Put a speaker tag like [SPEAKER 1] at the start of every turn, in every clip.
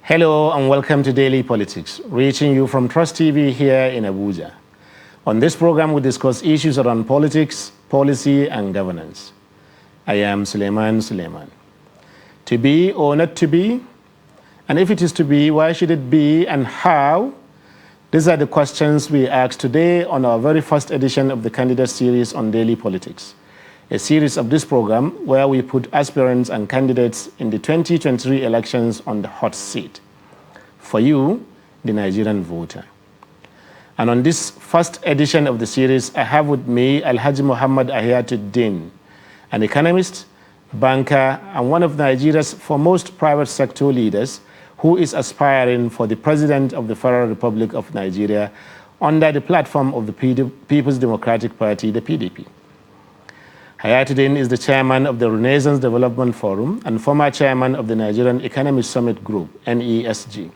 [SPEAKER 1] Hello and welcome to Daily Politics, reaching you from Trust TV here in Abuja. On this program, we discuss issues around politics, policy, and governance. I am Suleiman. To be or not to be? And if it is to be, why should it be and how? These are the questions we ask today on our very first edition of the candidate series on Daily Politics, a series of this program where we put aspirants and candidates in the 2023 elections on the hot seat. For you, the Nigerian voter. And on this first edition of the series, I have with me Alhaji Mohammed Hayatudeen, an economist, banker, and one of Nigeria's foremost private sector leaders who is aspiring for the President of the Federal Republic of Nigeria under the platform of the People's Democratic Party, the PDP. Hayatudeen is the chairman of the Renaissance Development Forum and former chairman of the Nigerian Economic Summit Group, NESG.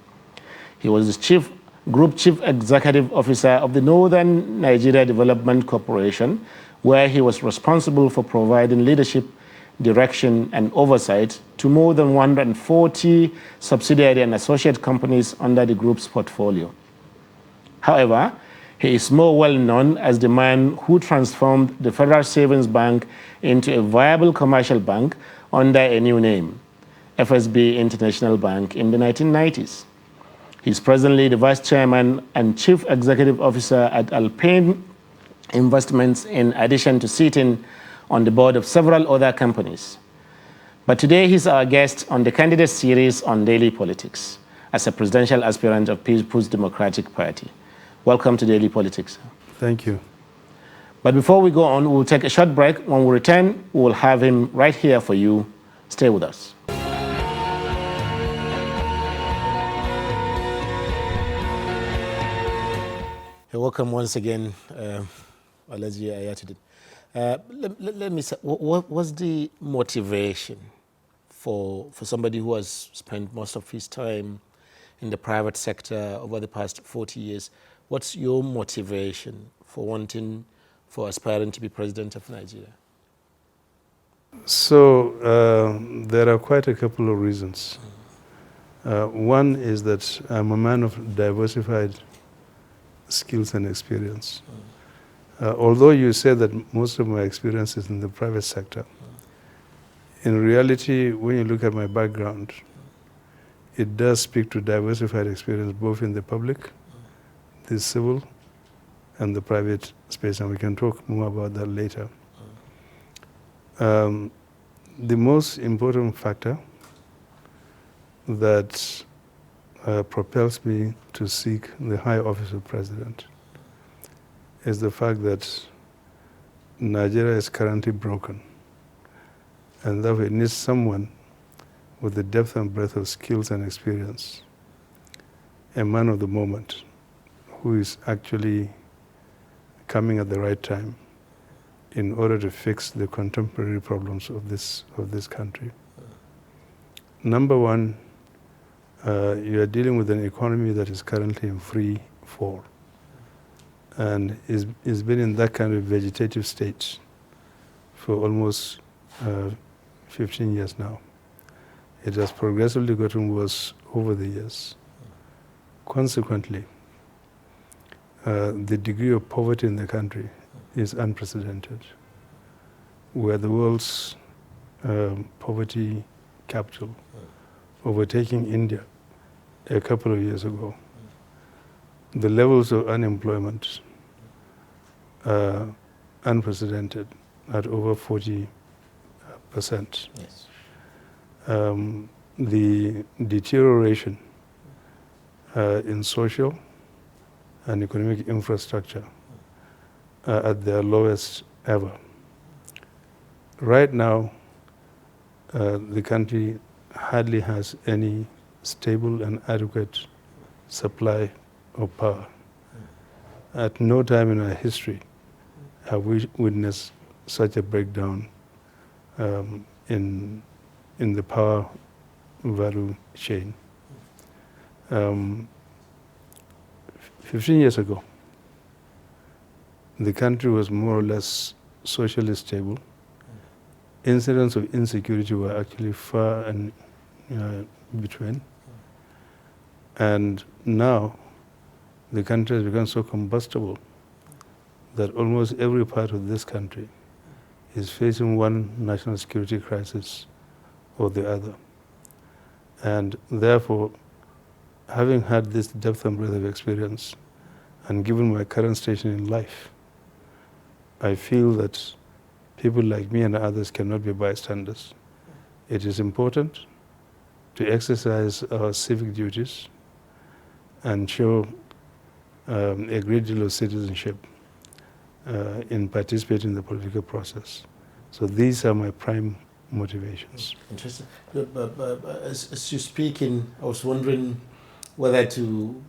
[SPEAKER 1] He was the Group Chief Executive Officer of the Northern Nigeria Development Corporation, where he was responsible for providing leadership, direction, and oversight to more than 140 subsidiary and associate companies under the group's portfolio. However, he is more well known as the man who transformed the Federal Savings Bank into a viable commercial bank under a new name, FSB International Bank, in the 1990s. He is presently the Vice Chairman and Chief Executive Officer at Alpine Investments, in addition to sitting on the board of several other companies. But today he's our guest on the candidate series on Daily Politics as a presidential aspirant of People's Democratic Party. Welcome to Daily Politics.
[SPEAKER 2] Thank you.
[SPEAKER 1] But before we go on, we'll take a short break. When we return, we'll have him right here for you. Stay with us. Welcome once again, Alhaji Hayatudeen. Let me say, what was the motivation for somebody who has spent most of his time in the private sector over the past 40 years? What's your motivation for aspiring to be president of Nigeria?
[SPEAKER 2] So there are quite a couple of reasons. One is that I'm a man of diversified skills and experience. Although you say that most of my experience is in the private sector, in reality, when you look at my background, it does speak to diversified experience both in the public, the civil, and the private space, and we can talk more about that later. The most important factor that propels me to seek the high office of president is the fact that Nigeria is currently broken, and therefore it needs someone with the depth and breadth of skills and experience, a man of the moment, who is actually coming at the right time in order to fix the contemporary problems of this country. Number one, you are dealing with an economy that is currently in free fall and is been in that kind of vegetative state for almost 15 years now. It has progressively gotten worse over the years. Consequently, the degree of poverty in the country is unprecedented. We are the world's poverty capital, overtaking India a couple of years ago. The levels of unemployment are unprecedented at over 40%.
[SPEAKER 1] Yes.
[SPEAKER 2] The deterioration in social and economic infrastructure are at their lowest ever. Right now, the country hardly has any stable and adequate supply of power. At no time in our history have we witnessed such a breakdown in the power value chain. 15 years ago, the country was more or less socially stable. Incidents of insecurity were actually far and between. And now the country has become so combustible that almost every part of this country is facing one national security crisis or the other. And therefore, having had this depth and breadth of experience, and given my current station in life, I feel that people like me and others cannot be bystanders. It is important to exercise our civic duties and show a great deal of citizenship in participating in the political process. So these are my prime motivations.
[SPEAKER 1] Interesting. As you're speaking, I was wondering whether to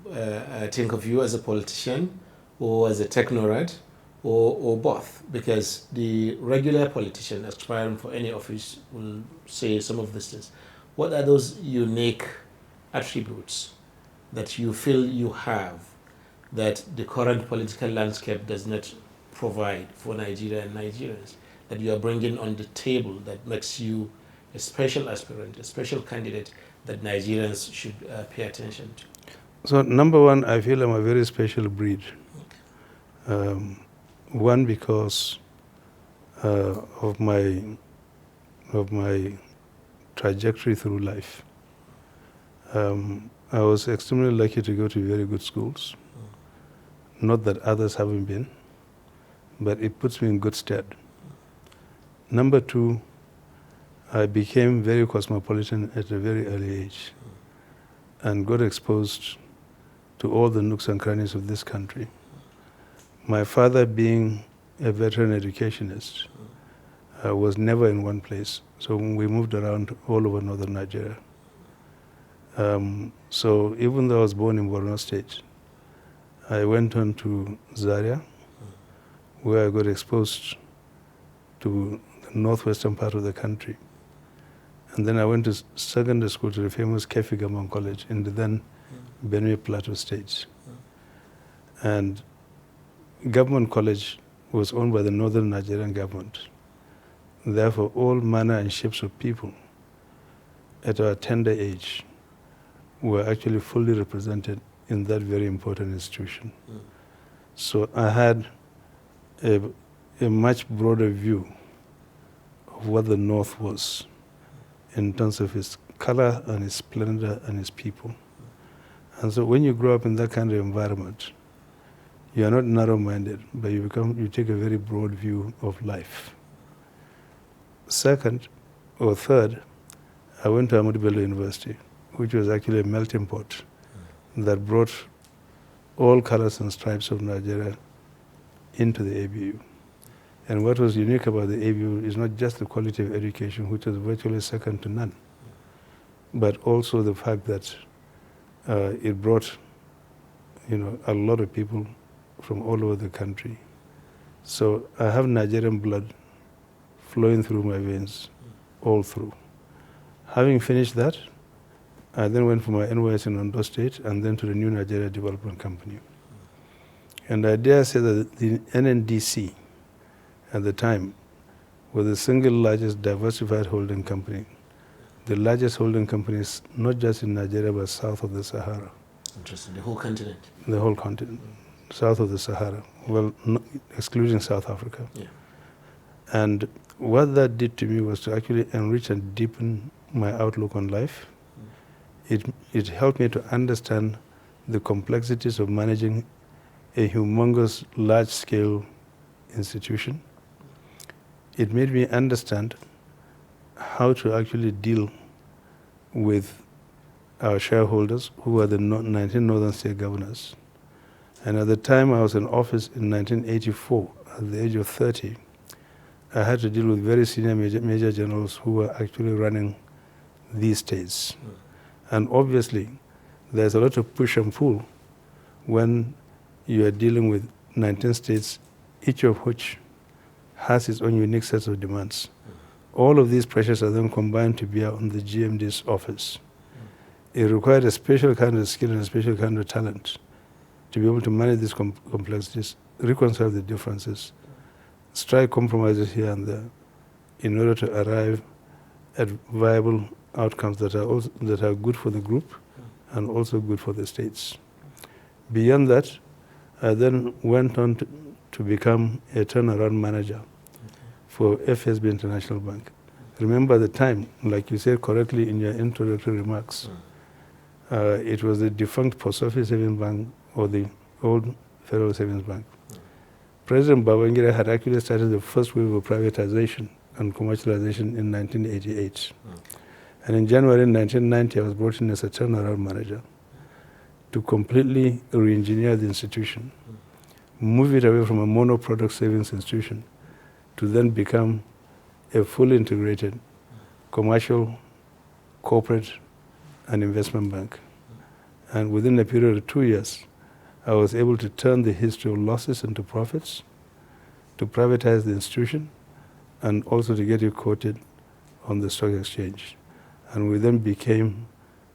[SPEAKER 1] think of you as a politician or as a technocrat or both, because the regular politician aspiring for any office will say some of these things. What are those unique attributes that you feel you have that the current political landscape does not provide for Nigeria and Nigerians, that you are bringing on the table that makes you a special aspirant, a special candidate that Nigerians should pay attention to?
[SPEAKER 2] So number one, I feel I'm a very special breed. One, because of my trajectory through life. I was extremely lucky to go to very good schools. Not that others haven't been, but it puts me in good stead. Number two, I became very cosmopolitan at a very early age and got exposed to all the nooks and crannies of this country. My father, being a veteran educationist, was never in one place. So we moved around all over northern Nigeria. So even though I was born in Borno State, I went on to Zaria, where I got exposed to the northwestern part of the country. And then I went to secondary school to the famous Kefi Gamon College in the then Benue Plateau State. And Government College was owned by the Northern Nigerian government. Therefore, all manner and shapes of people at our tender age were actually fully represented in that very important institution. So I had a much broader view of what the North was in terms of its color and its splendor and its people. And so when you grow up in that kind of environment, you are not narrow-minded, but you take a very broad view of life. Second or third, I went to Ahmadu Bello University, which was actually a melting pot that brought all colors and stripes of Nigeria into the ABU. And what was unique about the ABU is not just the quality of education, which was virtually second to none, but also the fact that it brought, a lot of people from all over the country. So I have Nigerian blood flowing through my veins, all through. Having finished that, I then went for my NYS in Ondo State and then to the New Nigeria Development Company. And I dare say that the NNDC at the time was the single largest diversified holding company, the largest holding companies not just in Nigeria but south of the Sahara.
[SPEAKER 1] Interesting. The whole continent.
[SPEAKER 2] The whole continent, south of the Sahara, well, excluding South Africa.
[SPEAKER 1] Yeah.
[SPEAKER 2] And what that did to me was to actually enrich and deepen my outlook on life. It helped me to understand the complexities of managing a humongous, large-scale institution. It made me understand how to actually deal with our shareholders, who are the 19 northern state governors. And at the time I was in office in 1984, at the age of 30, I had to deal with very senior major generals who were actually running these states. And obviously, there's a lot of push and pull when you are dealing with 19 states, each of which has its own unique sets of demands. All of these pressures are then combined to bear on the GMD's office. It required a special kind of skill and a special kind of talent to be able to manage these complexities, reconcile the differences, strike compromises here and there in order to arrive at viable outcomes that are good for the group and also good for the states. Beyond that, I then went on to become a turnaround manager for FSB International Bank. Remember the time, like you said correctly in your introductory remarks, it was the defunct Post Office Savings Bank, or the old Federal Savings Bank. President Babangida had actually started the first wave of privatization and commercialization in 1988. And in January 1990, I was brought in as a turnaround manager to completely re-engineer the institution, move it away from a mono-product savings institution to then become a fully integrated commercial, corporate, and investment bank. And within a period of 2 years, I was able to turn the history of losses into profits, to privatize the institution, and also to get it quoted on the stock exchange. And we then became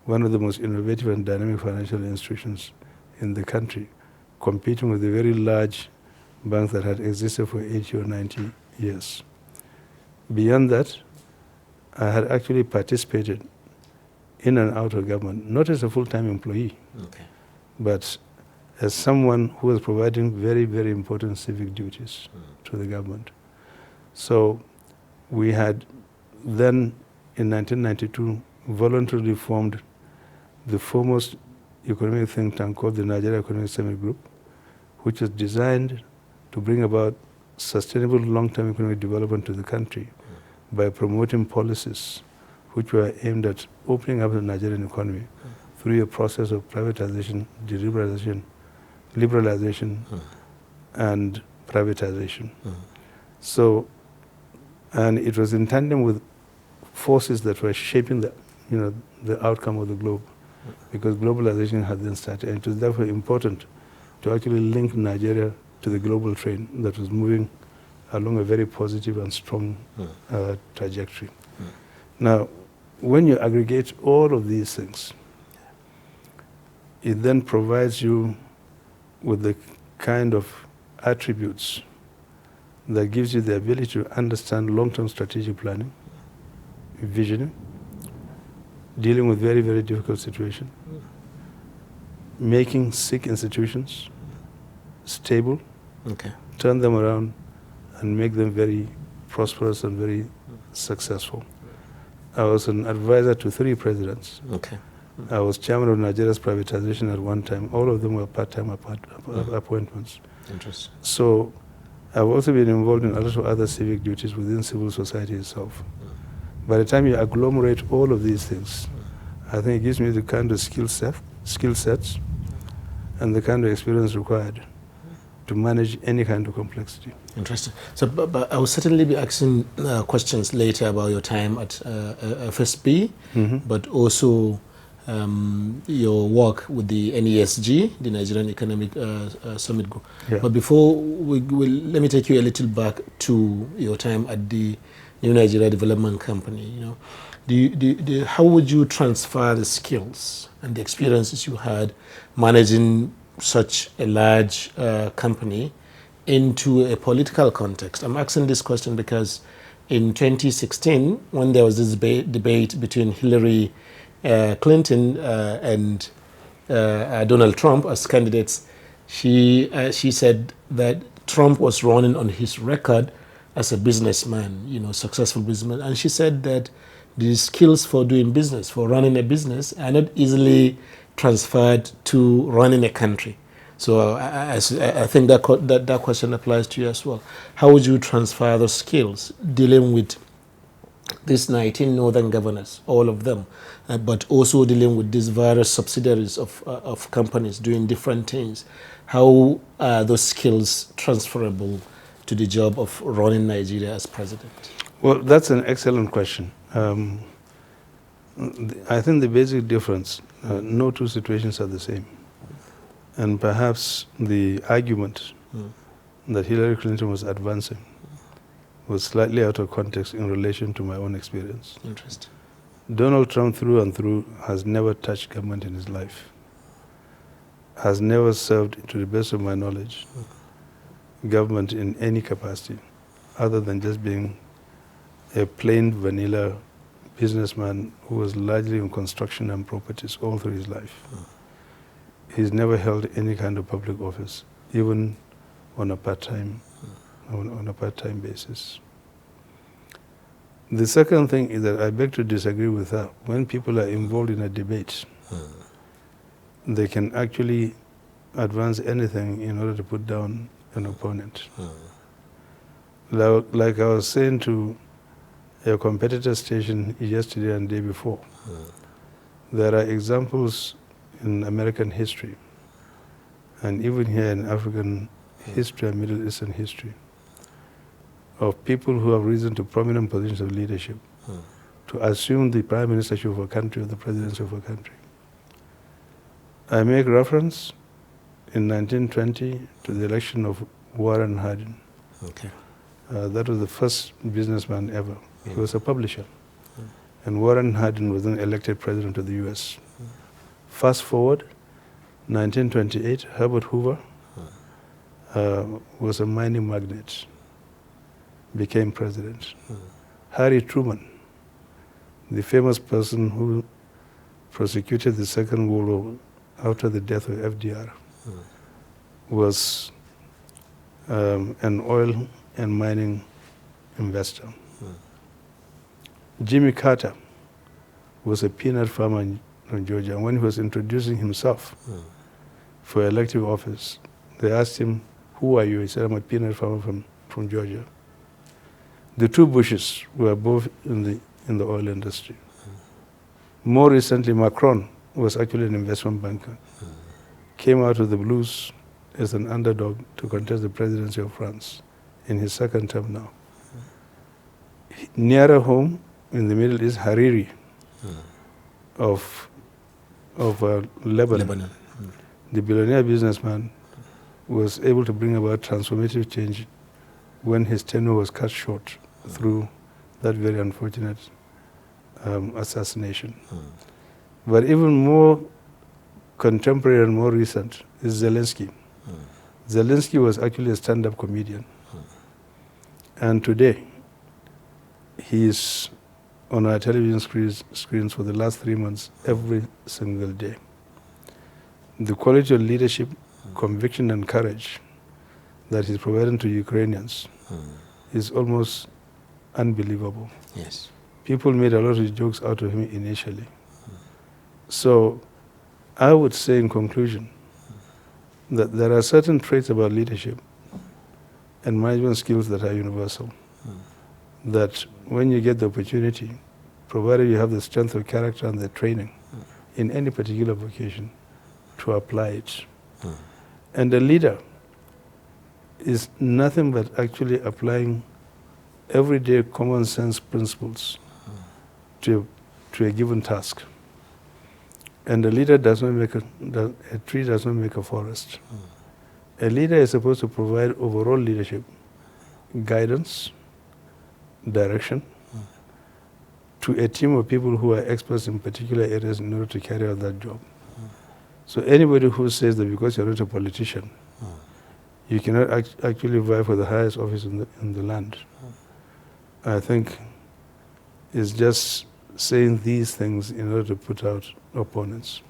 [SPEAKER 2] one of the most innovative and dynamic financial institutions in the country, competing with the very large banks that had existed for 80 or 90 years. Beyond that, I had actually participated in and out of government, not as a full-time employee, but as someone who was providing very, very important civic duties to the government. So we had then, in 1992, voluntarily formed the foremost economic think tank called the Nigerian Economic Summit Group, which was designed to bring about sustainable long-term economic development to the country by promoting policies which were aimed at opening up the Nigerian economy through a process of privatization, liberalization, and privatization. So, and it was in tandem with forces that were shaping the outcome of the globe, because globalization had then started, and it was therefore important to actually link Nigeria to the global train that was moving along a very positive and strong trajectory. Now, when you aggregate all of these things, it then provides you with the kind of attributes that gives you the ability to understand long-term strategic planning, visioning, dealing with very, very difficult situations, making sick institutions stable, turn them around, and make them very prosperous and very successful. I was an advisor to 3 presidents. I was chairman of Nigeria's privatization at one time. All of them were part-time appointments.
[SPEAKER 1] Interesting.
[SPEAKER 2] So I've also been involved in a lot of other civic duties within civil society itself. By the time you agglomerate all of these things, I think it gives me the kind of skill sets and the kind of experience required to manage any kind of complexity.
[SPEAKER 1] Interesting. So, but I will certainly be asking questions later about your time at FSB, but also your work with the NESG, the Nigerian Economic Summit Group. But before let me take you a little back to your time at the New Nigeria Development Company. How would you transfer the skills and the experiences you had managing such a large company into a political context? I'm asking this question because in 2016, when there was this debate between Hillary Clinton and Donald Trump as candidates, she said that Trump was running on his record as a businessman, successful businessman, and she said that the skills for doing business, for running a business, are not easily transferred to running a country. So I think that question applies to you as well. How would you transfer those skills dealing with these 19 northern governors, all of them, but also dealing with these various subsidiaries of companies doing different things? How are those skills transferable to the job of running Nigeria as president?
[SPEAKER 2] Well, that's an excellent question. I think the basic difference, no two situations are the same. And perhaps the argument that Hillary Clinton was advancing was slightly out of context in relation to my own experience.
[SPEAKER 1] Interesting.
[SPEAKER 2] Donald Trump, through and through, has never touched government in his life, has never served, to the best of my knowledge, government in any capacity, other than just being a plain vanilla businessman who was largely in construction and properties all through his life. He's never held any kind of public office, even on a part-time basis. The second thing is that I beg to disagree with her. When people are involved in a debate, they can actually advance anything in order to put down an opponent. Like I was saying to a competitor station yesterday and the day before, there are examples in American history and even here in African history and Middle Eastern history of people who have risen to prominent positions of leadership to assume the prime ministership of a country or the presidency of a country. I make reference in 1920 to the election of Warren Harding.
[SPEAKER 1] Okay.
[SPEAKER 2] That was the first businessman ever. He was a publisher. And Warren Harding was then elected president of the US. Fast forward, 1928, Herbert Hoover was a mining magnate, became president. Harry Truman, the famous person who prosecuted the Second World War after the death of FDR, was an oil and mining investor. Jimmy Carter was a peanut farmer in Georgia, and when he was introducing himself for elective office, they asked him, "Who are you?" He said, "I'm a peanut farmer from Georgia." The two Bushes were both in the oil industry. More recently, Macron was actually an investment banker. Came out of the blues as an underdog to contest the presidency of France in his second term now. Nearer home, in the Middle East, Hariri of Lebanon. The billionaire businessman was able to bring about transformative change when his tenure was cut short through that very unfortunate assassination. But even more contemporary and more recent is Zelensky. Zelensky was actually a stand-up comedian. And today, he is on our television screens for the last 3 months, every single day. The quality of leadership, conviction, and courage that he's providing to Ukrainians is almost unbelievable.
[SPEAKER 1] Yes.
[SPEAKER 2] People made a lot of jokes out of him initially. So I would say in conclusion that there are certain traits about leadership and management skills that are universal. That when you get the opportunity, provided you have the strength of character and the training in any particular vocation, to apply it. And a leader is nothing but actually applying everyday common sense principles to a given task. And a leader does not make a tree does not make a forest. A leader is supposed to provide overall leadership, guidance, direction to a team of people who are experts in particular areas in order to carry out that job. So anybody who says that because you're not a politician, you cannot actually vie for the highest office in the land, I think is just saying these things in order to put out opponents.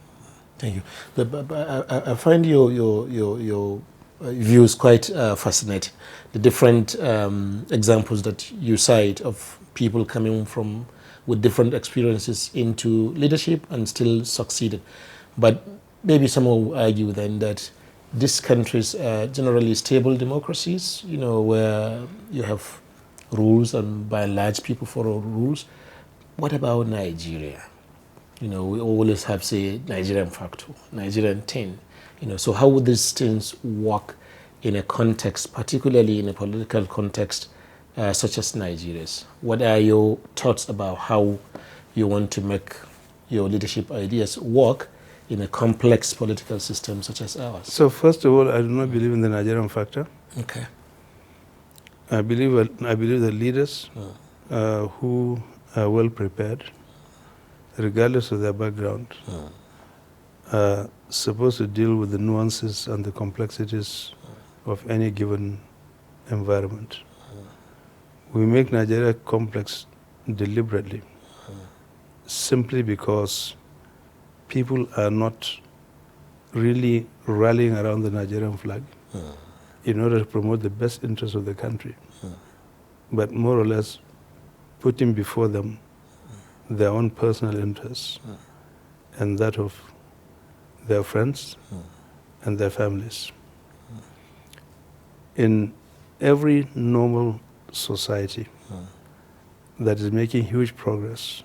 [SPEAKER 1] Thank you. I find your views quite fascinating. The different examples that you cite of people coming from with different experiences into leadership and still succeeded. But maybe some will argue then that these countries are generally stable democracies, you know, where you have rules and by and large people follow rules. What about Nigeria? You know, we always have, say, Nigerian factor, Nigerian 10. You know, so how would these things work in a context, particularly in a political context such as Nigeria's? What are your thoughts about how you want to make your leadership ideas work in a complex political system such as ours?
[SPEAKER 2] So first of all, I do not believe in the Nigerian factor.
[SPEAKER 1] Okay.
[SPEAKER 2] I believe that leaders who are well prepared, regardless of their background, are supposed to deal with the nuances and the complexities of any given environment. We make Nigeria complex deliberately simply because people are not really rallying around the Nigerian flag in order to promote the best interests of the country, but more or less putting before them their own personal interests and that of their friends and their families. In every normal society that is making huge progress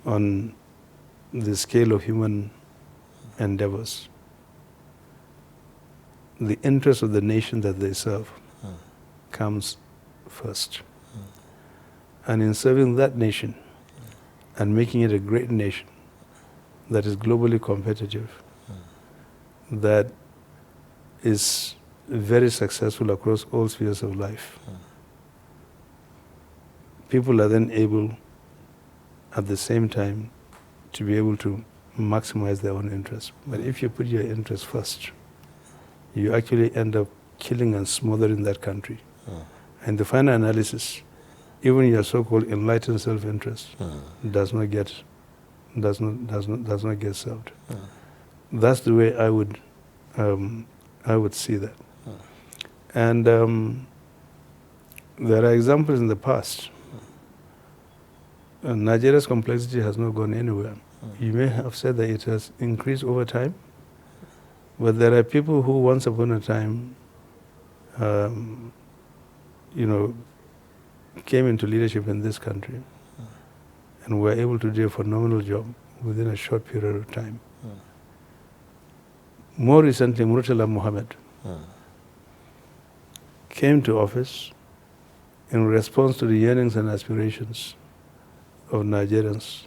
[SPEAKER 2] on the scale of human endeavors, the interest of the nation that they serve comes first. And in serving that nation and making it a great nation that is globally competitive, that is very successful across all spheres of life, people are then able at the same time to be able to maximize their own interests. But if you put your interests first, you actually end up killing and smothering that country. And the final analysis, even your so-called enlightened self-interest does not get served. That's the way I would see that. And there are examples in the past. Nigeria's complexity has not gone anywhere. You may have said that it has increased over time, but there are people who once upon a time, came into leadership in this country and were able to do a phenomenal job within a short period of time. More recently, Mohammed came to office in response to the yearnings and aspirations of Nigerians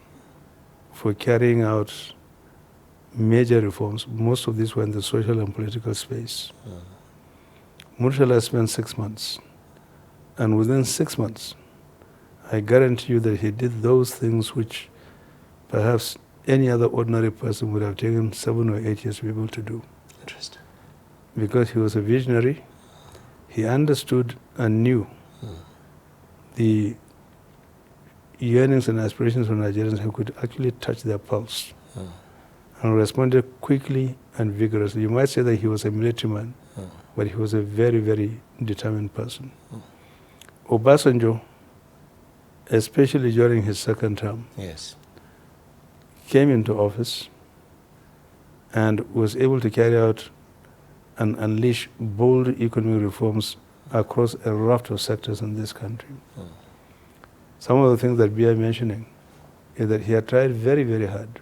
[SPEAKER 2] for carrying out major reforms. Most of these were in the social and political space. Murtala spent 6 months, and within 6 months, I guarantee you that he did those things which perhaps any other ordinary person would have taken 7 or 8 years to be able to do.
[SPEAKER 1] Interesting.
[SPEAKER 2] Because he was a visionary, he understood and knew the yearnings and aspirations of Nigerians who could actually touch their pulse and responded quickly and vigorously. You might say that he was a military man, but he was a very, very determined person. Obasanjo, especially during his second term, came into office and was able to carry out and unleash bold economic reforms across a raft of sectors in this country. Some of the things that we are mentioning is that he had tried very, very hard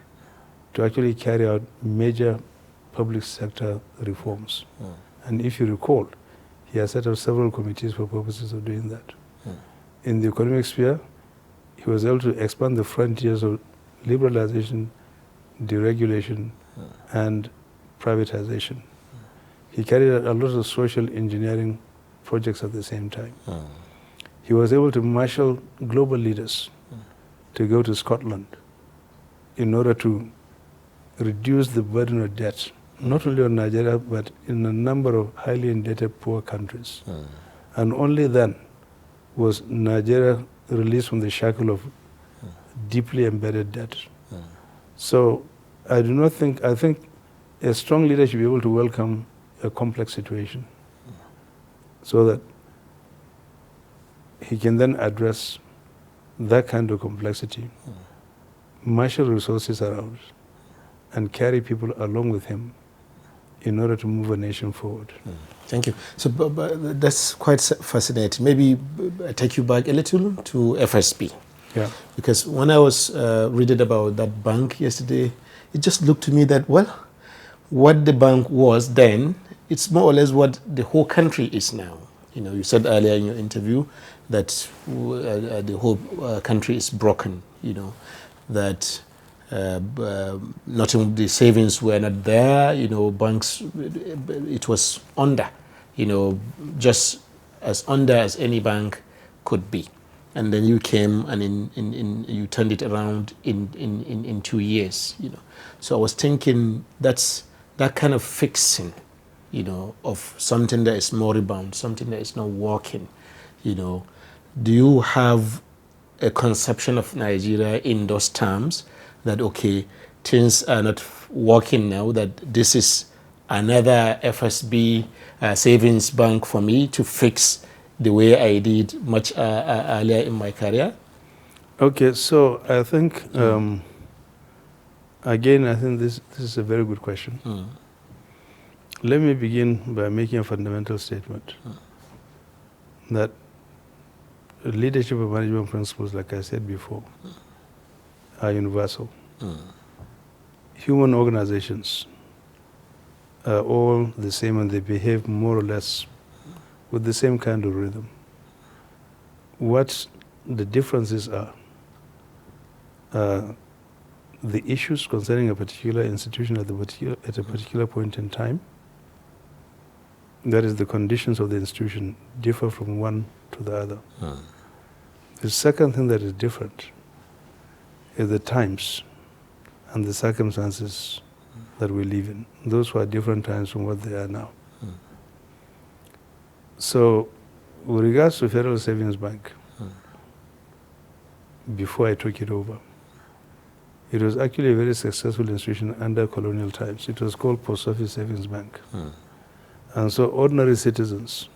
[SPEAKER 2] to actually carry out major public sector reforms. And if you recall, he has set up several committees for purposes of doing that. In the economic sphere, he was able to expand the frontiers of liberalization, deregulation, and privatization. He carried out a lot of social engineering projects at the same time. He was able to marshal global leaders to go to Scotland in order to reduce the burden of debt, not only on Nigeria, but in a number of highly indebted poor countries. And only then was Nigeria released from the shackle of deeply embedded debt. So I think a strong leader should be able to welcome a complex situation so that he can then address that kind of complexity, marshal resources around, and carry people along with him in order to move a nation forward.
[SPEAKER 1] Thank you. So that's quite fascinating. Maybe I take you back a little to FSB.
[SPEAKER 2] Yeah.
[SPEAKER 1] Because when I was reading about that bank yesterday, it just looked to me that, well, what the bank was then, it's more or less what the whole country is now. You know, you said earlier in your interview that the whole country is broken, you know, that not the savings were not there, you know, banks, it was under, you know, just as under as any bank could be. And then you came and you turned it around in 2 years, you know. So I was thinking that's that kind of fixing, you know, of something that is moribund, something that is not working, you know. Do you have a conception of Nigeria in those terms that, okay, things are not working now, that this is another FSB savings bank for me to fix the way I did much earlier in my career?
[SPEAKER 2] Okay, so I think, again, I think this is a very good question. Let me begin by making a fundamental statement that leadership and management principles, like I said before, are universal. Human organizations are all the same and they behave more or less with the same kind of rhythm. What the differences are the issues concerning a particular institution at a particular point in time. That is, the conditions of the institution differ from one to the other. The second thing that is different is the times and the circumstances that we live in. Those were different times from what they are now. So, with regards to Federal Savings Bank, before I took it over, it was actually a very successful institution under colonial times. It was called Post Office Savings Bank. And so ordinary citizens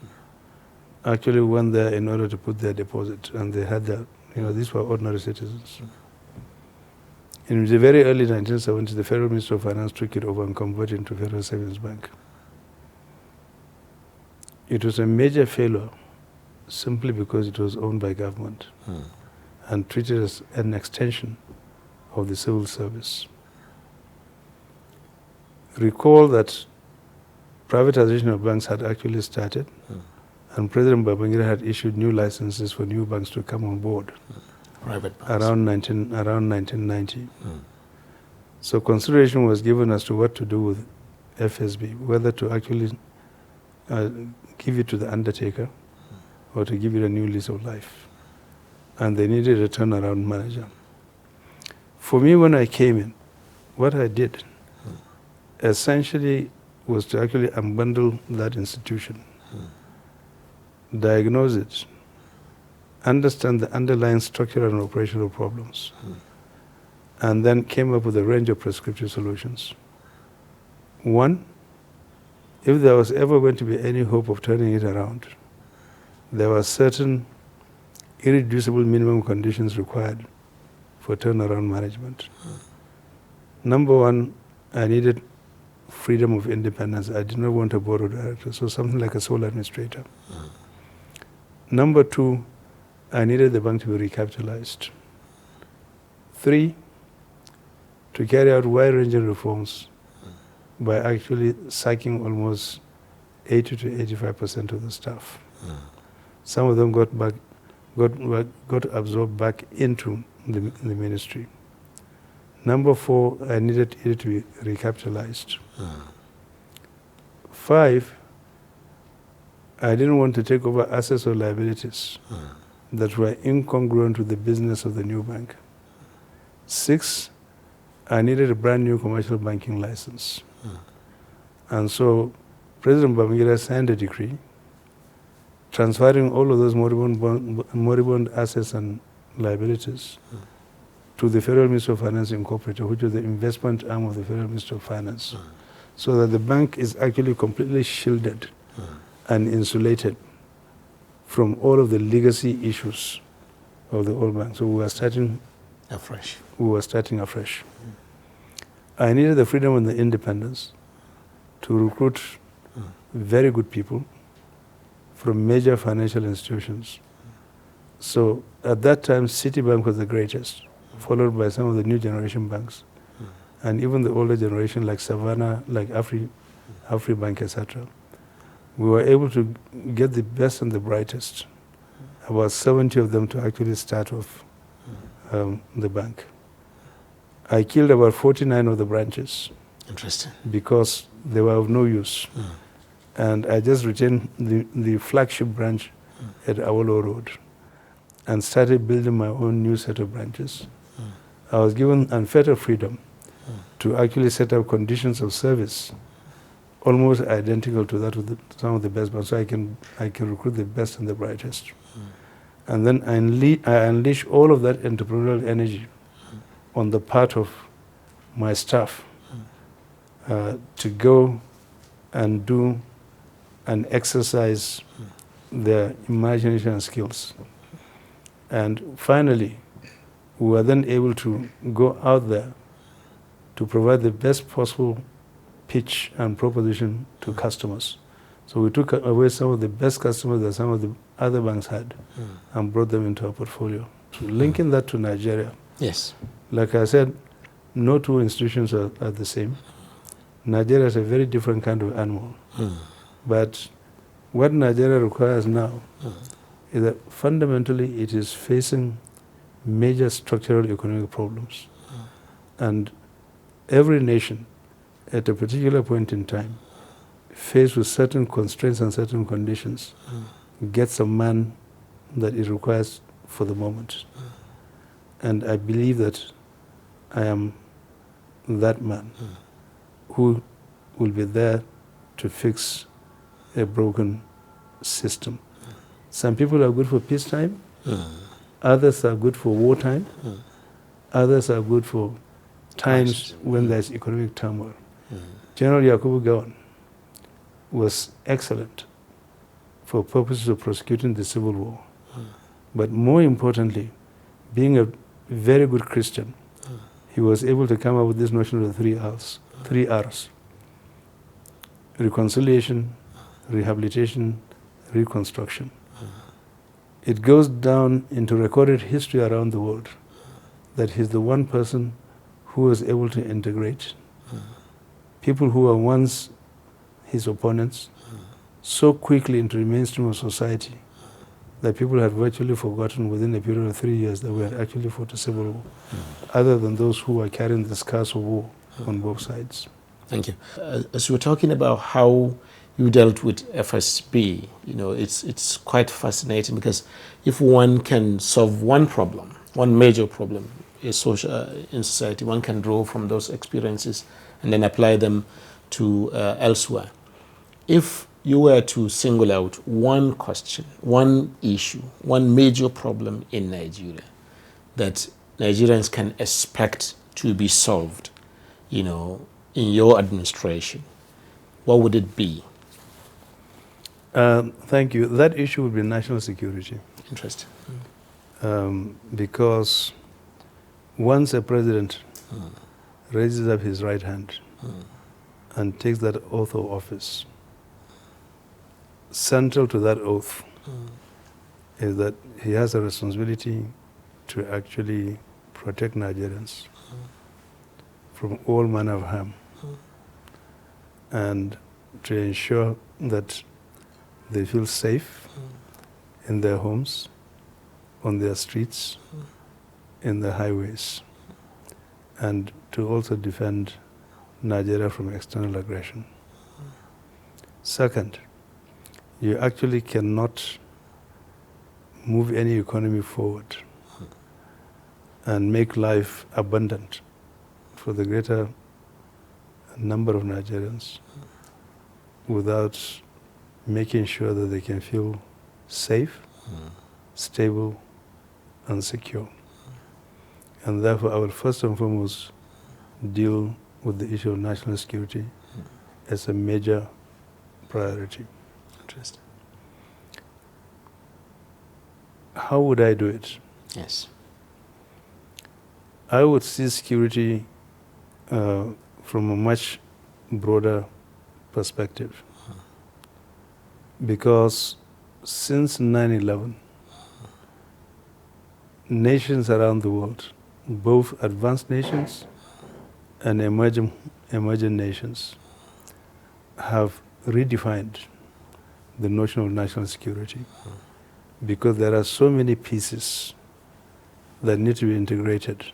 [SPEAKER 2] actually went there in order to put their deposit, and they had their, these were ordinary citizens. In the very early 1970s, the Federal Ministry of Finance took it over and converted it into Federal Savings Bank. It was a major failure simply because it was owned by government and treated as an extension of the civil service. Recall that privatization of banks had actually started, and President Babangida had issued new licenses for new banks to come on board
[SPEAKER 1] Private banks.
[SPEAKER 2] around 1990. So consideration was given as to what to do with FSB, whether to actually give it to the undertaker or to give it a new lease of life. And they needed a turnaround manager. For me, when I came in, what I did essentially was to actually unbundle that institution, diagnose it, understand the underlying structural and operational problems, and then came up with a range of prescriptive solutions. One, if there was ever going to be any hope of turning it around, there were certain irreducible minimum conditions required for turnaround management. Number one, I needed freedom of independence. I did not want a board of directors, so something like a sole administrator. Number two, I needed the bank to be recapitalized. Three, to carry out wide-ranging reforms by actually sacking almost 80 to 85% of the staff. Some of them got absorbed back into the ministry. Number four, I needed it to be recapitalized. Five, I didn't want to take over assets or liabilities that were incongruent with the business of the new bank. Six, I needed a brand new commercial banking license. And so President Babangida signed a decree transferring all of those moribund assets and liabilities to the Federal Ministry of Finance Incorporated, which is the investment arm of the Federal Ministry of Finance, so that the bank is actually completely shielded and insulated from all of the legacy issues of the old bank. So we were starting afresh. I needed the freedom and the independence to recruit very good people from major financial institutions. So at that time, Citibank was the greatest, followed by some of the new generation banks, and even the older generation like Savannah, like Afribank, etc. We were able to get the best and the brightest, about 70 of them, to actually start off the bank. I killed about 49 of the branches.
[SPEAKER 1] Interesting.
[SPEAKER 2] Because they were of no use. And I just retained the flagship branch at Awolo Road and started building my own new set of branches. I was given unfettered freedom to actually set up conditions of service almost identical to that of some of the best banks, so I can recruit the best and the brightest. And then I unleash all of that entrepreneurial energy on the part of my staff to go and do and exercise their imagination and skills. And finally, we were then able to go out there to provide the best possible pitch and proposition to customers. So we took away some of the best customers that some of the other banks had and brought them into our portfolio. So linking that to Nigeria.
[SPEAKER 1] Yes.
[SPEAKER 2] Like I said, no two institutions are the same. Nigeria is a very different kind of animal. But what Nigeria requires now is that fundamentally it is facing major structural economic problems. And every nation at a particular point in time, faced with certain constraints and certain conditions, gets a man that it requires for the moment. And I believe that I am that man who will be there to fix a broken system. Some people are good for peacetime, others are good for wartime, others are good for times when there's economic turmoil. General Yakubu Gowon was excellent for purposes of prosecuting the civil war. But more importantly, being a very good Christian, he was able to come up with this notion of the three R's. Reconciliation, rehabilitation, reconstruction. It goes down into recorded history around the world that he's the one person who was able to integrate people who were once his opponents so quickly into the mainstream of society that people had virtually forgotten within a period of 3 years that we had actually fought a civil war, other than those who were carrying the scars of war on both sides.
[SPEAKER 1] Thank you. As you were talking about how you dealt with FSB, it's quite fascinating, because if one can solve one problem, one major problem in society, one can draw from those experiences and then apply them to elsewhere. If you were to single out one question, one issue, one major problem in Nigeria that Nigerians can expect to be solved, in your administration, what would it be?
[SPEAKER 2] Thank you. That issue would be national security.
[SPEAKER 1] Interesting.
[SPEAKER 2] Because once a president raises up his right hand and takes that oath of office, central to that oath is that he has a responsibility to actually protect Nigerians from all manner of harm and to ensure that they feel safe in their homes, on their streets, in the highways, and to also defend Nigeria from external aggression. Second, you actually cannot move any economy forward and make life abundant for the greater number of Nigerians without making sure that they can feel safe, stable, and secure. And therefore, I will first and foremost deal with the issue of national security as a major priority.
[SPEAKER 1] Interesting.
[SPEAKER 2] How would I do it?
[SPEAKER 1] Yes.
[SPEAKER 2] I would see security from a much broader perspective. Because since 9/11, nations around the world, both advanced nations and emerging nations, have redefined the notion of national security, because there are so many pieces that need to be integrated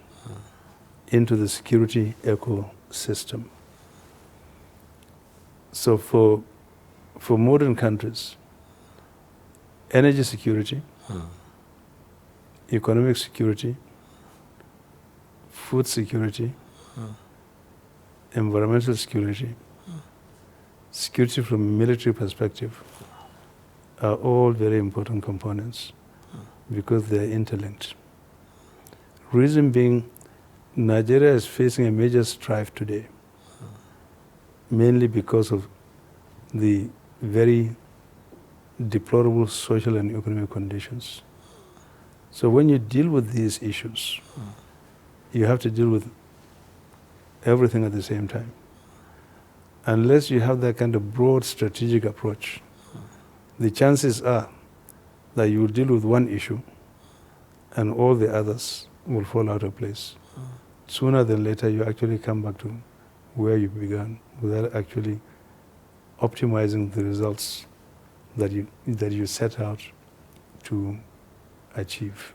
[SPEAKER 2] into the security ecosystem. So for modern countries, energy security, economic security, food security, environmental security, security from a military perspective, are all very important components. because they are interlinked. Reason being, Nigeria is facing a major strife today, mainly because of the very deplorable social and economic conditions. So when you deal with these issues, you have to deal with everything at the same time. Unless you have that kind of broad strategic approach, the chances are that you will deal with one issue and all the others will fall out of place. Sooner than later, you actually come back to where you began without actually optimizing the results that you set out to achieve.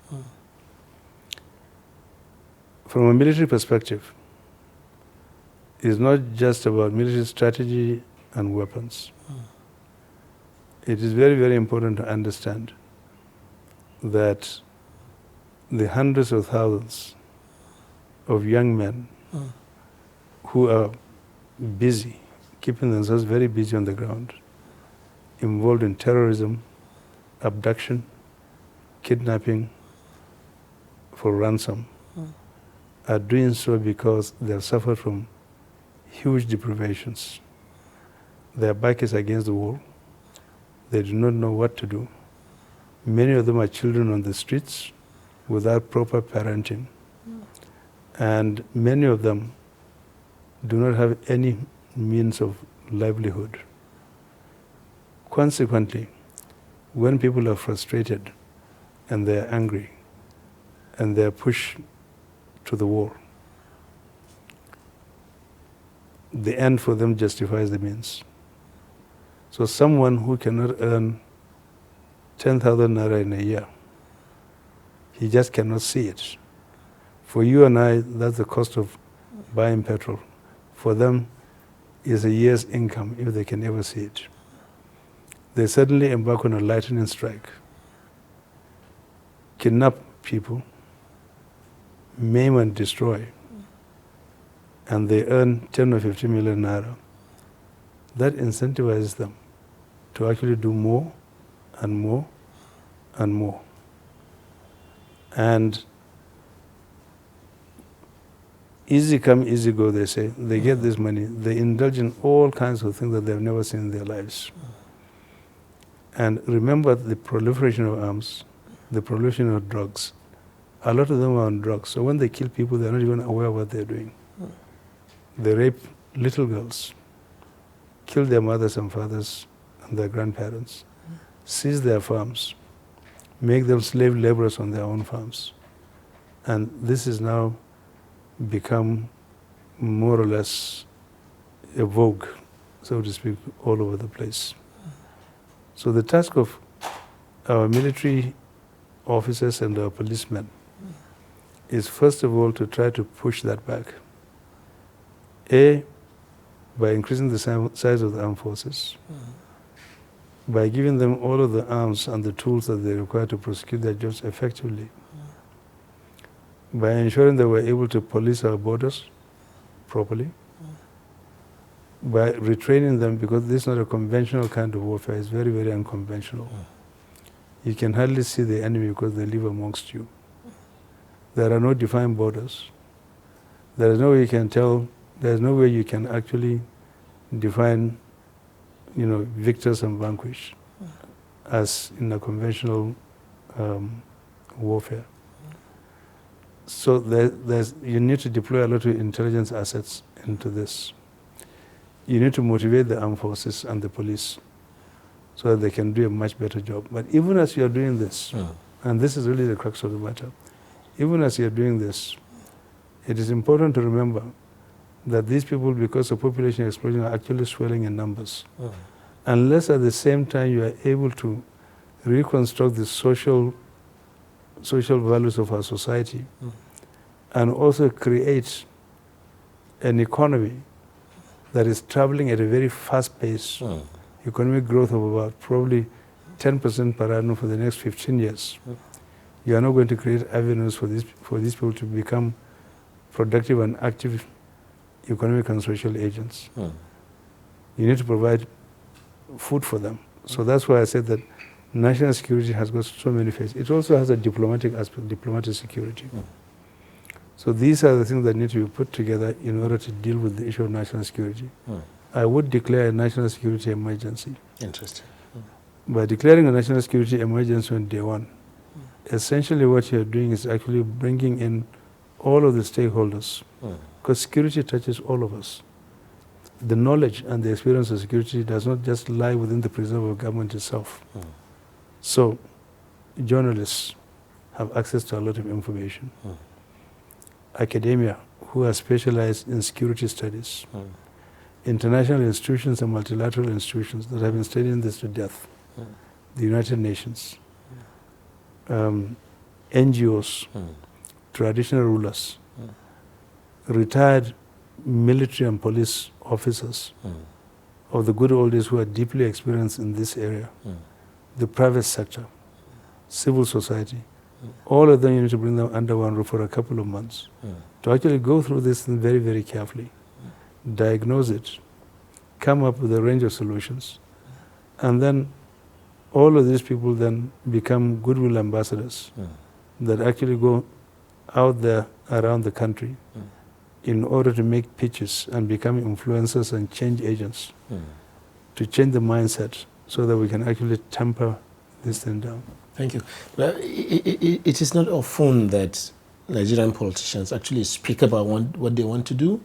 [SPEAKER 2] From a military perspective, it's not just about military strategy and weapons. It is very, very important to understand that the hundreds of thousands of young men who are busy, keeping themselves very busy on the ground, involved in terrorism, abduction, kidnapping for ransom, are doing so because they have suffered from huge deprivations. Their back is against the wall. They do not know what to do. Many of them are children on the streets without proper parenting. And many of them do not have any means of livelihood. Consequently, when people are frustrated and they are angry and they are pushed to the wall, the end for them justifies the means. So someone who cannot earn 10,000 naira in a year, he just cannot see it. For you and I, that's the cost of buying petrol. For them, it's a year's income if they can ever see it. They suddenly embark on a lightning strike, kidnap people, maim and destroy, and they earn 10 or 50 million naira. That incentivizes them to actually do more and more and more. And easy come, easy go, they say. They get this money. They indulge in all kinds of things that they've never seen in their lives. And remember the proliferation of arms, the proliferation of drugs. A lot of them are on drugs. So when they kill people, they're not even aware of what they're doing. They rape little girls, kill their mothers and fathers and their grandparents, seize their farms, make them slave laborers on their own farms. And this has now become more or less a vogue, so to speak, all over the place. So the task of our military officers and our policemen is first of all to try to push that back. A, by increasing the size of the armed forces, by giving them all of the arms and the tools that they require to prosecute their jobs effectively, by ensuring that we're able to police our borders properly, by retraining them, because this is not a conventional kind of warfare, it's very, very unconventional. You can hardly see the enemy because they live amongst you. There are no defined borders. There is no way you can tell, there is no way you can actually define, victors and vanquished as in a conventional warfare. So you need to deploy a lot of intelligence assets into this. You need to motivate the armed forces and the police so that they can do a much better job. But even as you are doing this, and this is really the crux of the matter, even as you are doing this, it is important to remember that these people, because of population explosion, are actually swelling in numbers. Unless at the same time you are able to reconstruct the social values of our society and also create an economy that is traveling at a very fast pace, economic growth of about probably 10% per annum for the next 15 years. You are not going to create avenues for these people to become productive and active economic and social agents. You need to provide food for them. So that's why I said that National security has got so many phases. It also has a diplomatic aspect, diplomatic security. So these are the things that need to be put together in order to deal with the issue of national security. I would declare a national security emergency.
[SPEAKER 1] Interesting.
[SPEAKER 2] By declaring a national security emergency on day one, essentially what you're doing is actually bringing in all of the stakeholders, because security touches all of us. The knowledge and the experience of security does not just lie within the preserve of government itself. So journalists have access to a lot of information. Academia, who are specialized in security studies. International institutions and multilateral institutions that have been studying this to death. The United Nations. NGOs, traditional rulers, retired military and police officers of the good old days who are deeply experienced in this area, the private sector, civil society, all of them you need to bring them under one roof for a couple of months to actually go through this thing very, very carefully, diagnose it, come up with a range of solutions, and then all of these people then become goodwill ambassadors that actually go out there around the country in order to make pitches and become influencers and change agents to change the mindset so that we can actually temper this thing down.
[SPEAKER 1] Thank you. Well, it is not often that Nigerian politicians actually speak about what they want to do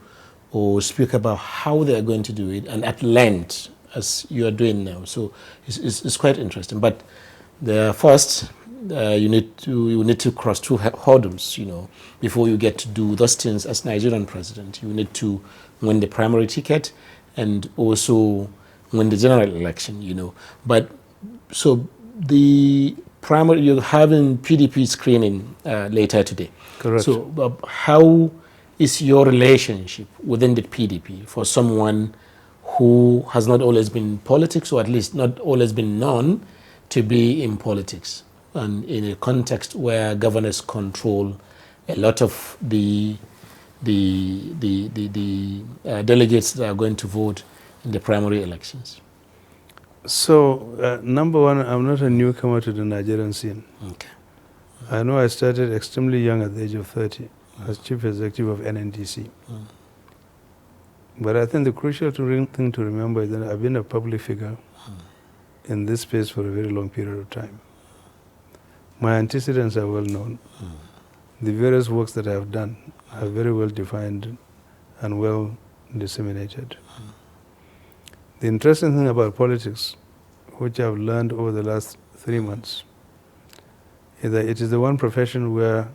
[SPEAKER 1] or speak about how they are going to do it and at length, as you are doing now. So it's quite interesting. But first, you need to cross two hurdles, before you get to do those things as Nigerian president. You need to win the primary ticket and also win the general election, But so the primary, you're having PDP screening later today.
[SPEAKER 2] Correct.
[SPEAKER 1] So how is your relationship within the PDP for someone who has not always been in politics, or at least not always been known to be in politics, and in a context where governors control a lot of the delegates that are going to vote in the primary elections?
[SPEAKER 2] So, number one, I'm not a newcomer to the Nigerian scene.
[SPEAKER 1] Okay.
[SPEAKER 2] I know I started extremely young at the age of 30 as chief executive of NNDC. But I think the crucial thing to remember is that I've been a public figure in this space for a very long period of time. My antecedents are well known. The various works that I have done are very well defined and well disseminated. The interesting thing about politics, which I've learned over the last 3 months, is that it is the one profession where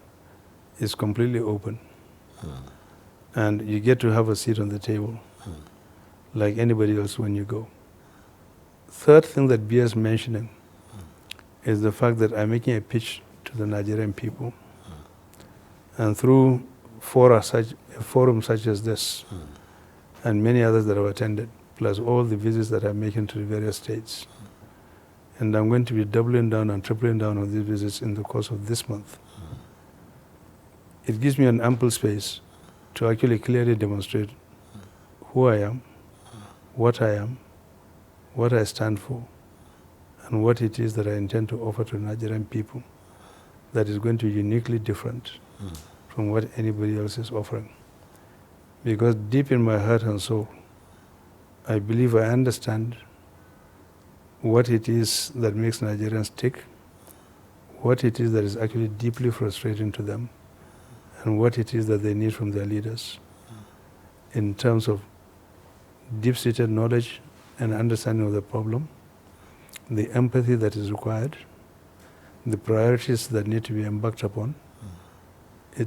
[SPEAKER 2] it's completely open. And you get to have a seat on the table, like anybody else when you go. Third thing that bears mentioning is the fact that I'm making a pitch to the Nigerian people. And through a forum such as this, and many others that I've attended, plus all the visits that I'm making to the various states. And I'm going to be doubling down and tripling down on these visits in the course of this month. It gives me an ample space to actually clearly demonstrate who I am, what I stand for, and what it is that I intend to offer to Nigerian people that is going to be uniquely different from what anybody else is offering. Because deep in my heart and soul, I believe I understand what it is that makes Nigerians tick, what it is that is actually deeply frustrating to them, and what it is that they need from their leaders in terms of deep-seated knowledge and understanding of the problem, the empathy that is required, the priorities that need to be embarked upon,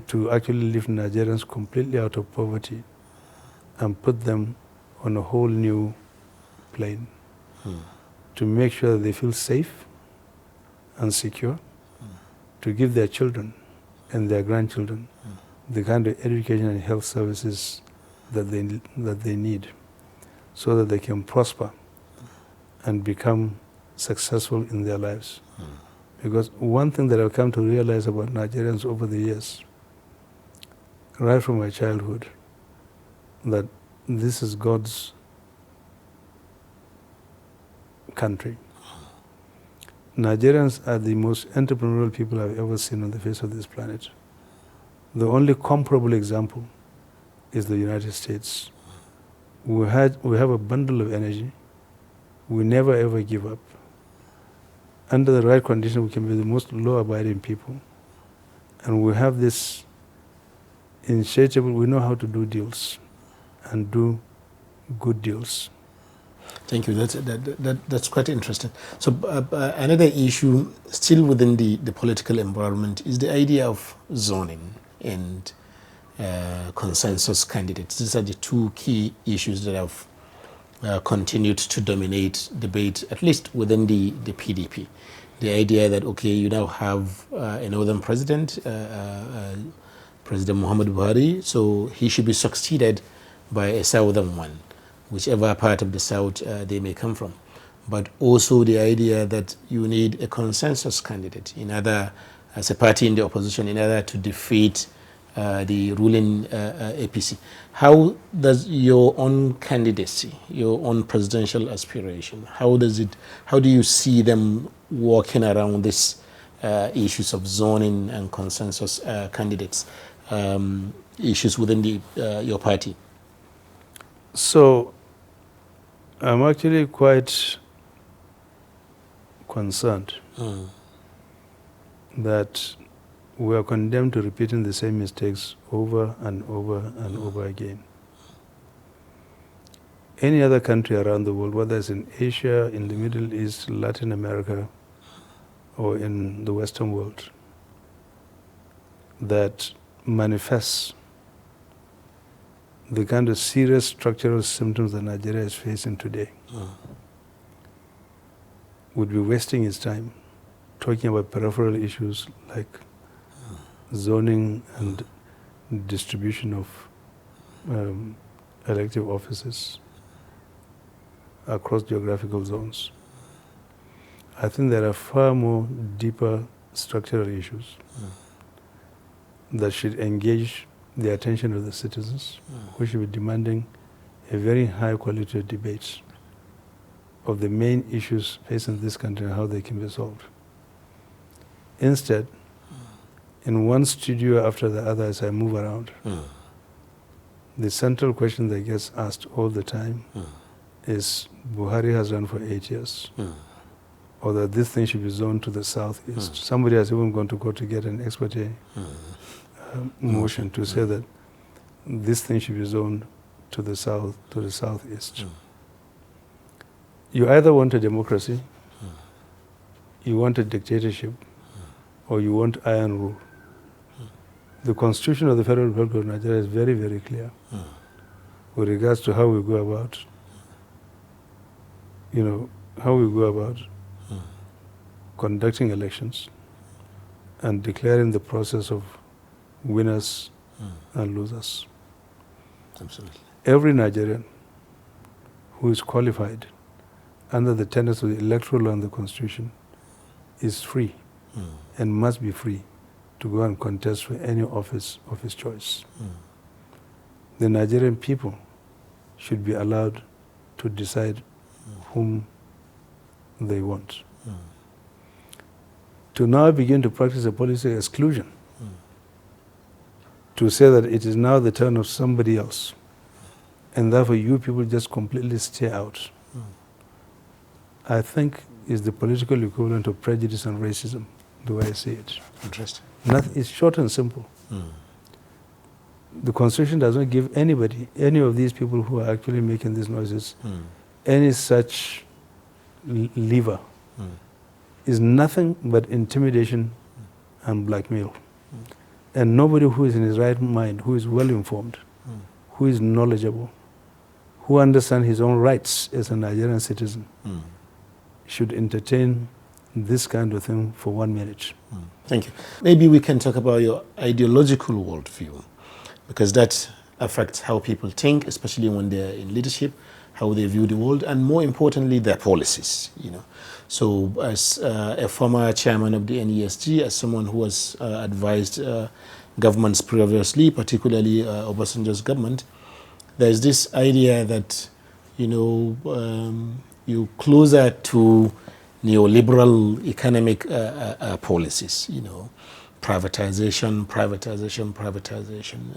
[SPEAKER 2] to actually lift Nigerians completely out of poverty and put them on a whole new plane, to make sure that they feel safe and secure, to give their children and their grandchildren the kind of education and health services that they need, so that they can prosper and become successful in their lives. Because one thing that I've come to realize about Nigerians over the years, right from my childhood, that this is God's country. Nigerians are the most entrepreneurial people I've ever seen on the face of this planet. The only comparable example is the United States. We have a bundle of energy. We never ever give up. Under the right condition, we can be the most law-abiding people. And we have this insatiable, we know how to do deals and do good deals.
[SPEAKER 1] Thank you. That's quite interesting. So another issue still within the political environment is the idea of zoning and consensus candidates. These are the two key issues that have continued to dominate debate, at least within the PDP. The idea that, okay, you now have a northern president, President Muhammad Buhari, so he should be succeeded by a southern one, whichever part of the south they may come from. But also the idea that you need a consensus candidate as a party in the opposition in order to defeat the ruling APC. How does your own candidacy, your own presidential aspiration, how do you see them working around these issues of zoning and consensus candidates, issues within your party?
[SPEAKER 2] So I'm actually quite concerned that we are condemned to repeating the same mistakes over and over and over again. Any other country around the world, whether it's in Asia, in the Middle East, Latin America, or in the Western world, that manifests the kind of serious structural symptoms that Nigeria is facing today, would be wasting its time talking about peripheral issues like zoning and distribution of elective offices across geographical zones. I think there are far more deeper structural issues that should engage the attention of the citizens, who should be demanding a very high quality of debates of the main issues facing this country and how they can be solved. Instead, in one studio after the other as I move around, the central question that gets asked all the time is Buhari has run for 8 years, or that this thing should be zoned to the southeast. Somebody has even gone to court to get an expert motion to say that this thing should be zoned to the south, to the southeast. You either want a democracy, you want a dictatorship, or you want iron rule. The Constitution of the Federal Republic of Nigeria is very, very clear with regards to how we go about, conducting elections and declaring the process of winners and losers.
[SPEAKER 1] Absolutely.
[SPEAKER 2] Every Nigerian who is qualified under the tenets of the electoral law and the Constitution is free and must be free to go and contest for any office of his choice. The Nigerian people should be allowed to decide whom they want. To now begin to practice a policy of exclusion, to say that it is now the turn of somebody else, and therefore you people just completely stay out, I think is the political equivalent of prejudice and racism, the way I see it.
[SPEAKER 1] Interesting.
[SPEAKER 2] It's short and simple. The Constitution does not give anybody, any of these people who are actually making these noises, any such lever. Is nothing but intimidation and blackmail. And nobody who is in his right mind, who is well informed, who is knowledgeable, who understands his own rights as a Nigerian citizen, should entertain this kind of thing for 1 minute.
[SPEAKER 1] Thank you. Maybe we can talk about your ideological worldview, because that affects how people think, especially when they're in leadership, how they view the world, and more importantly, their policies. So, as a former chairman of the NESG, as someone who has advised governments previously, particularly Obasanjo's government, there's this idea that you're closer to neoliberal economic policies, privatization,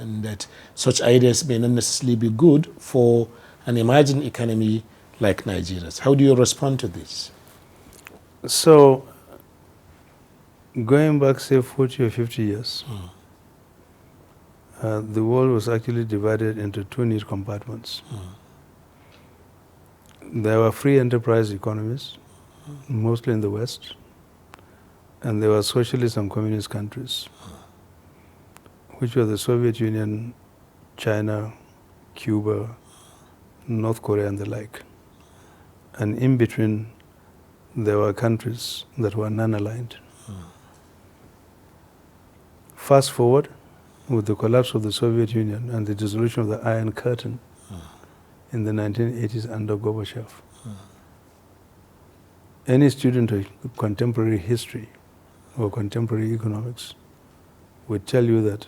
[SPEAKER 1] and that such ideas may not necessarily be good for an emerging economy like Nigeria's. How do you respond to this?
[SPEAKER 2] So, going back, say, 40 or 50 years, the world was actually divided into two neat compartments. There were free enterprise economies, mostly in the West, and there were socialist and communist countries, which were the Soviet Union, China, Cuba, North Korea, and the like. And in between, there were countries that were non-aligned. Fast forward, with the collapse of the Soviet Union and the dissolution of the Iron Curtain in the 1980s under Gorbachev, any student of contemporary history or contemporary economics would tell you that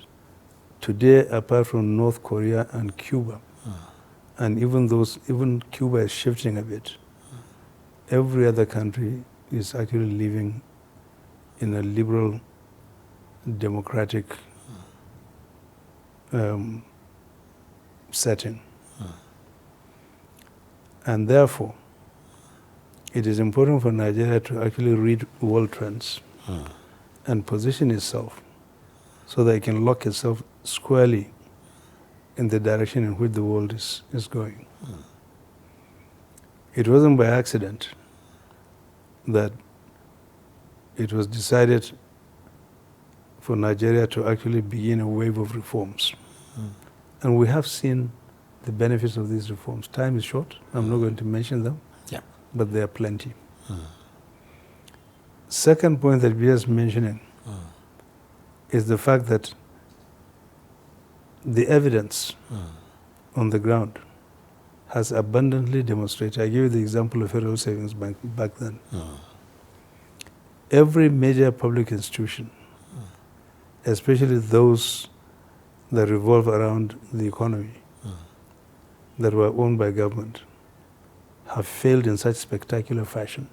[SPEAKER 2] today, apart from North Korea and Cuba, and even Cuba is shifting a bit, every other country is actually living in a liberal, democratic setting. And therefore, it is important for Nigeria to actually read world trends and position itself so that it can lock itself squarely in the direction in which the world is going. It wasn't by accident that it was decided for Nigeria to actually begin a wave of reforms. And we have seen the benefits of these reforms. Time is short. I'm not going to mention them, but there are plenty. Second point that we are mentioning is the fact that the evidence on the ground has abundantly demonstrated. I gave you the example of Federal Savings Bank back then. Every major public institution, especially those that revolve around the economy, that were owned by government, have failed in such spectacular fashion.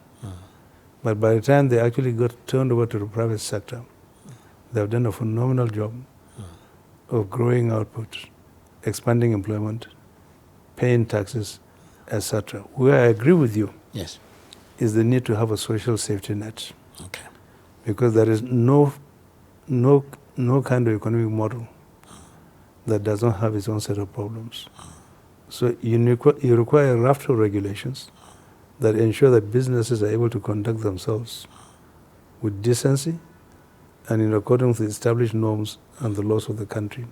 [SPEAKER 2] But by the time they actually got turned over to the private sector, they have done a phenomenal job of growing output, expanding employment, paying taxes, etc. Where I agree with you is the need to have a social safety net. Because there is no kind of economic model that does not have its own set of problems. So you require a raft of regulations that ensure that businesses are able to conduct themselves with decency and in accordance with established norms and the laws of the country.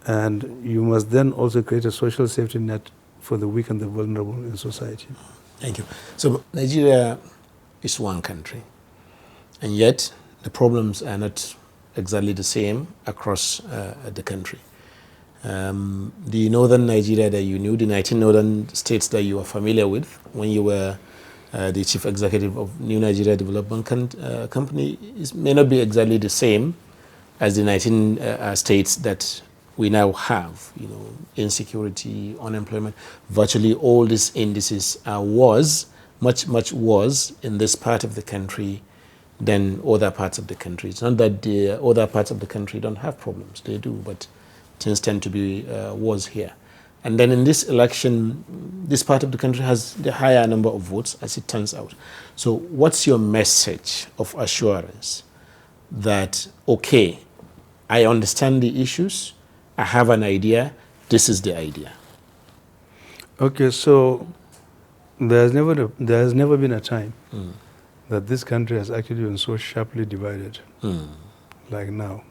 [SPEAKER 2] And you must then also create a social safety net for the weak and the vulnerable in society.
[SPEAKER 1] Thank you. So Nigeria is one country, and yet the problems are not exactly the same across the country. The northern Nigeria that you knew, the 19 northern states that you are familiar with when you were the chief executive of New Nigeria Development Company may not be exactly the same as the 19 states that we now have. Insecurity, unemployment, virtually all these indices was much worse in this part of the country than other parts of the country. It's not that the other parts of the country don't have problems, they do, but things tend to be worse here. And then in this election, this part of the country has the higher number of votes, as it turns out. So what's your message of assurance that, okay, I understand the issues, I have an idea, this is the idea?
[SPEAKER 2] Okay, so there has never been a time that this country has actually been so sharply divided like now.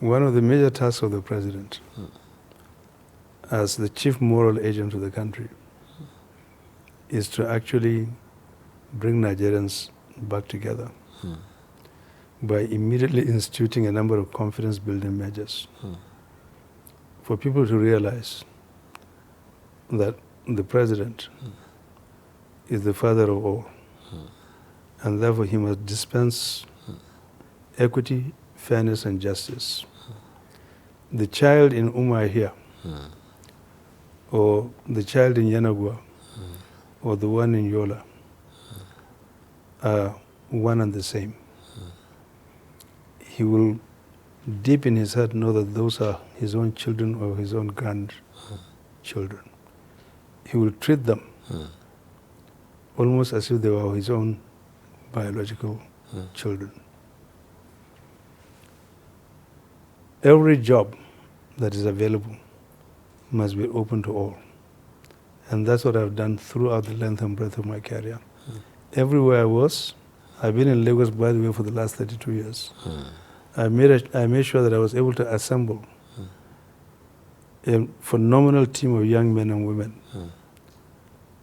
[SPEAKER 2] One of the major tasks of the president as the chief moral agent of the country is to actually bring Nigerians back together by immediately instituting a number of confidence-building measures for people to realize that the president is the father of all, and therefore he must dispense equity, fairness, and justice. The child in Umar here, or the child in Yanagua, or the one in Yola, are one and the same. He will deep in his heart know that those are his own children or his own grandchildren. He will treat them almost as if they were his own biological children. Every job that is available must be open to all. And that's what I've done throughout the length and breadth of my career. Everywhere I was, I've been in Lagos, by the way, for the last 32 years. I made sure that I was able to assemble a phenomenal team of young men and women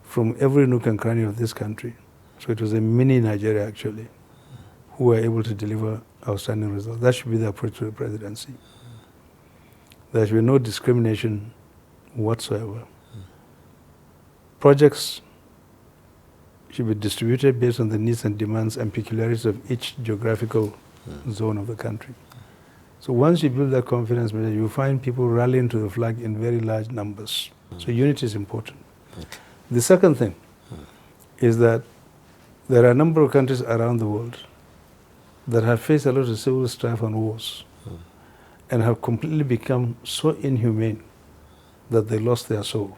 [SPEAKER 2] from every nook and cranny of this country. So it was a mini Nigeria, actually, who were able to deliver outstanding results. That should be the approach to the presidency. There should be no discrimination whatsoever. Projects should be distributed based on the needs and demands and peculiarities of each geographical zone of the country. So once you build that confidence, you find people rallying to the flag in very large numbers. So unity is important. The second thing is that there are a number of countries around the world that have faced a lot of civil strife and wars and have completely become so inhumane that they lost their soul.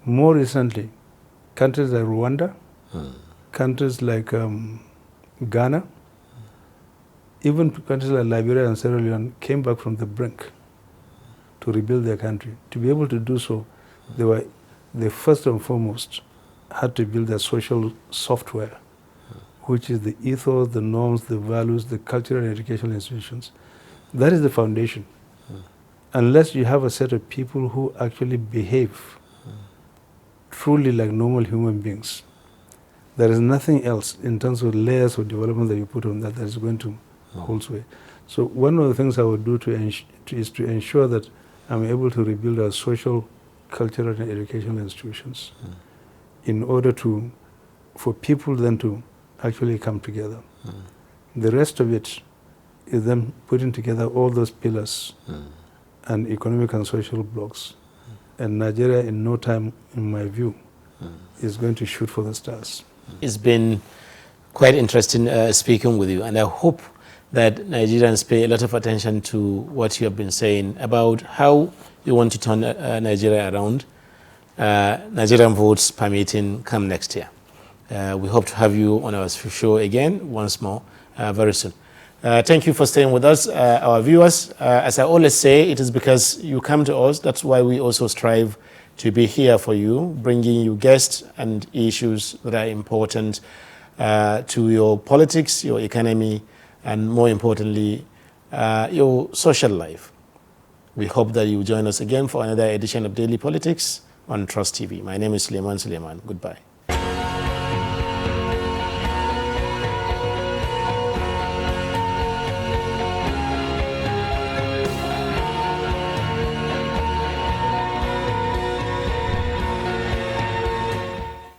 [SPEAKER 2] More recently, countries like Rwanda, countries like Ghana, even countries like Liberia and Sierra Leone came back from the brink to rebuild their country. To be able to do so, they first and foremost had to build their social software, which is the ethos, the norms, the values, the cultural and educational institutions. That is the foundation. Unless you have a set of people who actually behave truly like normal human beings, there is nothing else in terms of layers of development that you put on that is going to hold sway. So one of the things I would do is to ensure that I'm able to rebuild our social, cultural, and educational institutions in order for people then to actually come together. The rest of it is them putting together all those pillars and economic and social blocks. And Nigeria, in no time, in my view, is going to shoot for the stars.
[SPEAKER 1] It's been quite interesting speaking with you, and I hope that Nigerians pay a lot of attention to what you have been saying about how you want to turn Nigeria around. Nigerian votes permitting come next year. We hope to have you on our show again once more very soon. Thank you for staying with us, our viewers. As I always say, it is because you come to us. That's why we also strive to be here for you, bringing you guests and issues that are important to your politics, your economy, and more importantly, your social life. We hope that you join us again for another edition of Daily Politics on Trust TV. My name is Suleiman. Goodbye.